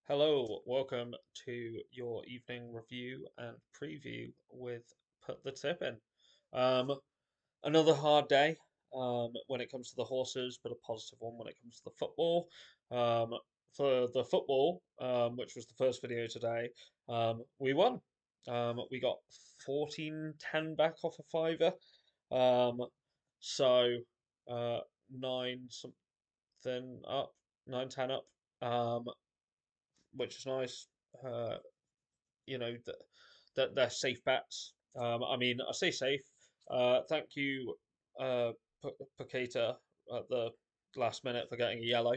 Hello, welcome to your evening review and preview with Put the Tip In. Um, Another hard day when it comes to the horses, but a positive one when it comes to the football. Um, for the football, which was the first video today, we won. We got 14-10 back off a fiver. Um, so uh, nine something up, 9-10 up. Which is nice. Uh, that they're safe bets. I mean, I say safe. Thank you, uh, Paqueta at the last minute for getting a yellow.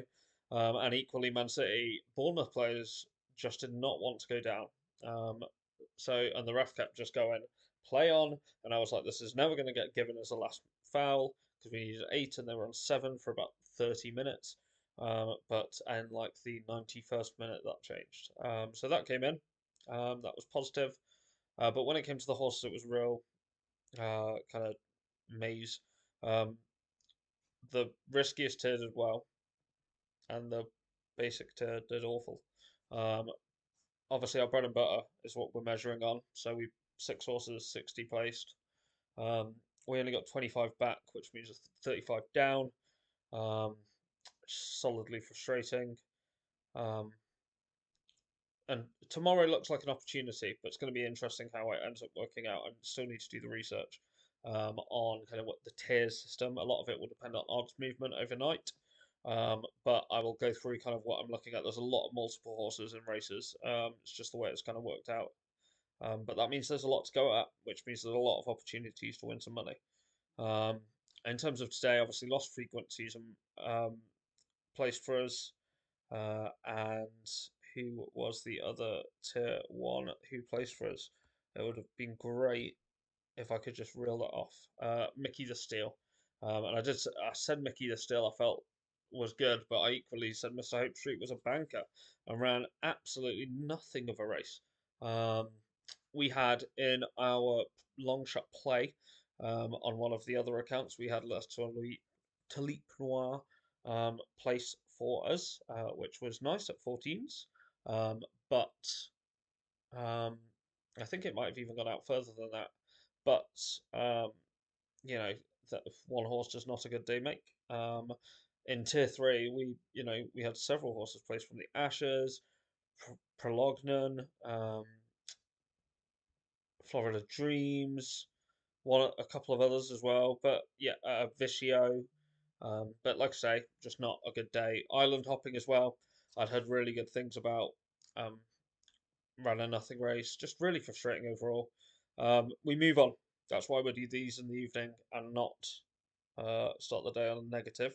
And equally, Man City, Bournemouth players just did not want to go down. Um, and the ref kept just going, play on. And I was like, this is never going to get given as a last foul because we needed 8 and they were on 7 for about 30 minutes. But in like the 91st minute, that changed. So that came in. That was positive. But when it came to the horses, it was real kind of maze. Um, the riskiest tier did well, and the basic tier did awful. Um, Obviously, our bread and butter is what we're measuring on. So we 6 horses, 60 placed. Um, we only got 25 back, which means 35 down. Um, Solidly frustrating. Um, and tomorrow looks like an opportunity, but it's going to be interesting how it ends up working out. I still need to do the research on kind of what the tiers system. A lot of it will depend on odds movement overnight. But I will go through kind of what I'm looking at. There's a lot of multiple horses in races. It's just the way it's kind of worked out. But that means there's a lot to go at, which means there's a lot of opportunities to win some money. Um, in terms of today, obviously lost frequencies and placed for us. And who was the other tier one who placed for us? It would have been great if I could just reel that off. Mickey the Steel. And I said Mickey the Steel I felt was good, but I equally said Mr. Hope Street was a banker and ran absolutely nothing of a race. Um, we had in our long shot play on one of the other accounts, we had La Tulipe Noir place for us, which was nice at 14s. But um, I think it might have even gone out further than that. But um, you know, that one horse does not a good day make. In tier three, we had several horses placed from the Ashes, Prolognon, Florida Dreams, a couple of others as well. But yeah, Vicio. But like I say, just not a good day. Island hopping as well. I'd heard really good things about. Um, Ran a nothing race. Just really frustrating overall. We move on. That's why we do these in the evening and not start the day on a negative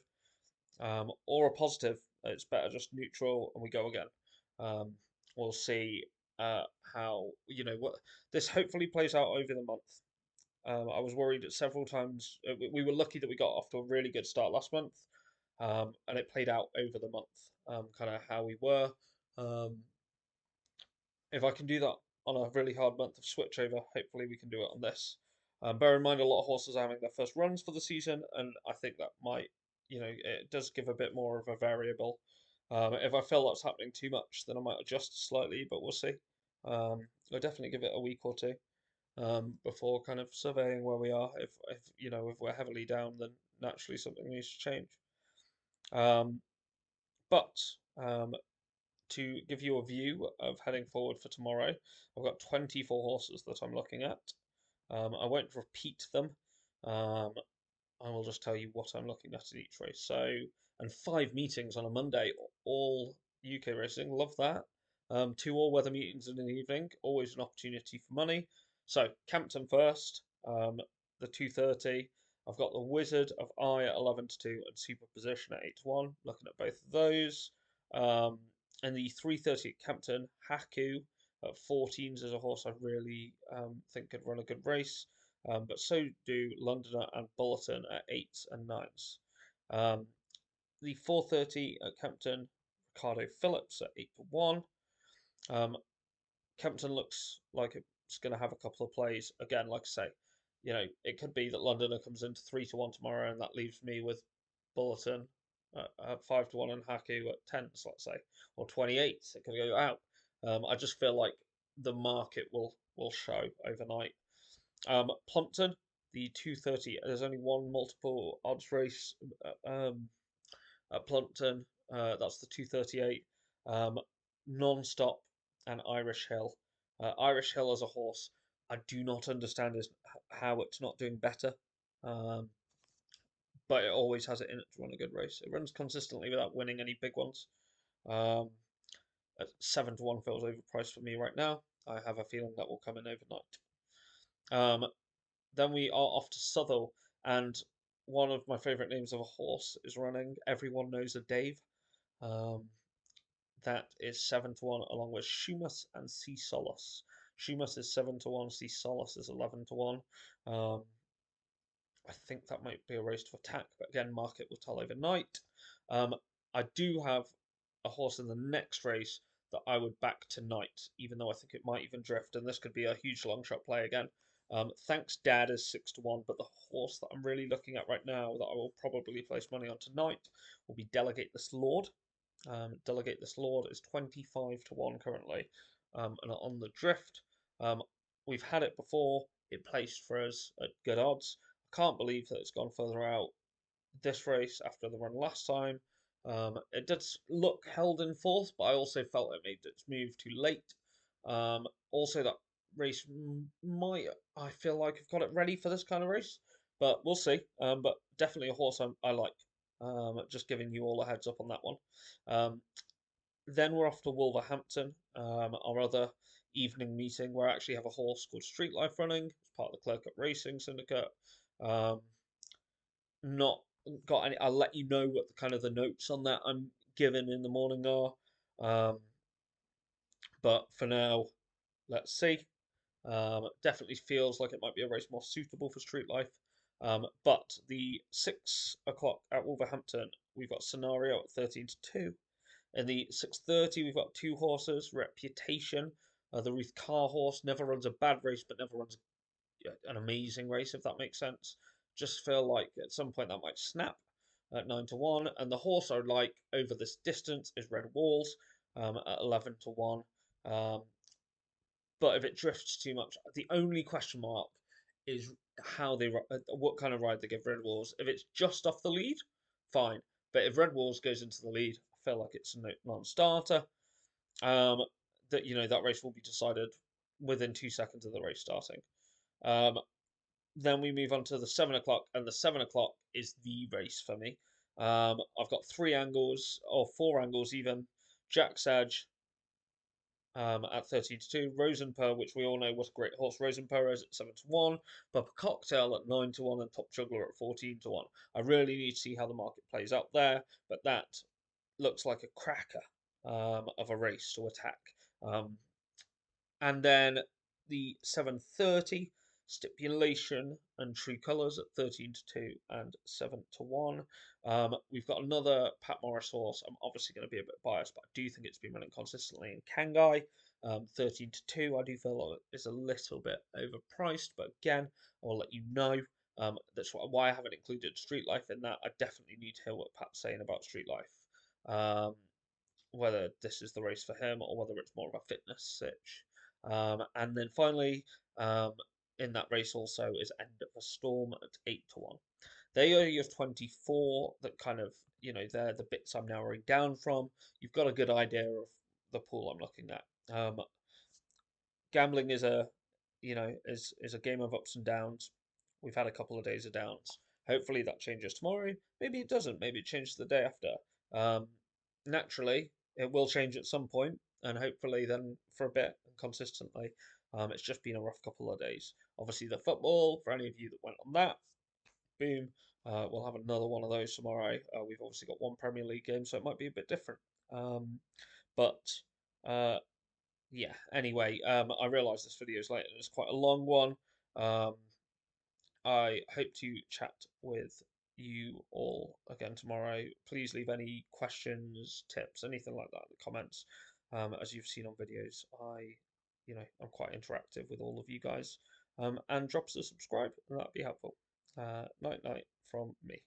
or a positive. It's better just neutral and we go again. Um, we'll see uh, how what this hopefully plays out over the month. I was worried several times. We were lucky that we got off to a really good start last month, and it played out over the month, kind of how we were. Um, if I can do that on a really hard month of switchover, hopefully we can do it on this. Bear in mind, a lot of horses are having their first runs for the season, and I think that might, it does give a bit more of a variable. If I feel that's happening too much, then I might adjust slightly, but we'll see. I'll definitely give it a week or two before kind of surveying where we are. If we're heavily down, then naturally something needs to change. Um, but to give you a view of heading forward for tomorrow, I've got 24 horses that I'm looking at. I won't repeat them. Um, I will just tell you what I'm looking at in each race. And 5 meetings on a Monday, all UK racing. Love that. 2 all-weather meetings in the evening, always an opportunity for money. So Campton first, the 2:30. I've got the Wizard of Eye at 11 to 2 and Superposition at 8 to 1. Looking at both of those. Um, and the 3:30 at Campton, Haku at 14s is a horse I really think could run a good race. But so do Londoner and Bulletin at 8s and 9s. Um, the 4:30 at Campton, Ricardo Phillips at 8 to 1. Um, Campton looks like it's going to have a couple of plays. Again, like I say, it could be that Londoner comes into 3 to 1 tomorrow, and that leaves me with Bulletin at 5 to 1 and Haku at tens, let's say, or 28s. It could go out. I just feel like the market will show overnight. Plumpton, the 230. There's only one multiple odds race at Plumpton. That's the 238. Non-stop and Irish Hill. Irish Hill as a horse, I do not understand how it's not doing better. Um, but it always has it in it to run a good race. It runs consistently without winning any big ones. Um, at 7 to 1 feels overpriced for me right now. I have a feeling that will come in overnight. Then we are off to Southwell, and one of my favourite names of a horse is running. Everyone knows a Dave. Um, that is 7 to 1, along with Shumas and Sea Solace. Shumas is 7 to 1. Sea Solace is 11 to 1. I think that might be a race to attack, but again, market will tell overnight. I do have a horse in the next race that I would back tonight, even though I think it might even drift, and this could be a huge long shot play again. Thanks Dad is 6 to 1, but the horse that I'm really looking at right now that I will probably place money on tonight will be Delegate This Lord. Delegate This Lord is 25 to 1 currently, and on the drift. We've had it before. It placed for us at good odds. I can't believe that it's gone further out this race after the run last time. It did look held in fourth, but I also felt it made its move too late. Also, that race might, I feel like I've got it ready for this kind of race, but we'll see. But definitely a horse I like. Just giving you all a heads up on that one. Then we're off to Wolverhampton, our other evening meeting, where I actually have a horse called Street Life running. It's part of the Clear Cut Racing Syndicate. Um, not got any. I'll let you know what the kind of the notes on that I'm given in the morning are. But for now, let's see. Definitely feels like it might be a race more suitable for Street Life. But the 6 o'clock at Wolverhampton, we've got Scenario at 13 to 2. In the 6:30, we've got 2 horses. Reputation, the Ruth Carr horse, never runs a bad race, but never runs an amazing race, if that makes sense. Just feel like at some point that might snap at 9 to 1. And the horse I like over this distance is Red Walls at 11 to 1. But if it drifts too much, the only question mark is how they what kind of ride they give Red Walls. If it's just off the lead, fine. But if Red Walls goes into the lead, I feel like it's a non-starter. That race will be decided within 2 seconds of the race starting. Then we move on to the 7 o'clock, and the 7 o'clock is the race for me. I've got 3 angles, or 4 angles even. Jack's Edge at 13 to 2. Rosenper, which we all know what a great horse Rosenper is, at 7 to 1. Papa Cocktail at 9 to 1, and Top Juggler at 14 to 1. I really need to see how the market plays out there, but that looks like a cracker of a race to attack. And then the 7:30 Stipulation and True Colours at 13 to 2 and 7 to 1. We've got another Pat Morris horse. I'm obviously going to be a bit biased, but I do think it's been running consistently in Kangai. 13 to 2, I do feel like it's a little bit overpriced, but again, I will let you know. That's why I haven't included Street Life in that. I definitely need to hear what Pat's saying about Street Life. Whether this is the race for him or whether it's more of a fitness sitch. And then finally, in that race also is End of a Storm at 8 to 1. They are your 24 that kind of, they're the bits I'm narrowing down from. You've got a good idea of the pool I'm looking at. Gambling is a game of ups and downs. We've had a couple of days of downs. Hopefully that changes tomorrow. Maybe it doesn't. Maybe it changes the day after. Naturally, it will change at some point, and hopefully then for a bit and consistently. It's just been a rough couple of days. Obviously, the football, for any of you that went on that, boom. We'll have another one of those tomorrow. We've obviously got one Premier League game, so it might be a bit different. But yeah, anyway, I realise this video is late and it's quite a long one. I hope to chat with you all again tomorrow. Please leave any questions, tips, anything like that in the comments. As you've seen on videos, I'm quite interactive with all of you guys. And drop us a subscribe, and that'd be helpful. Night night from me.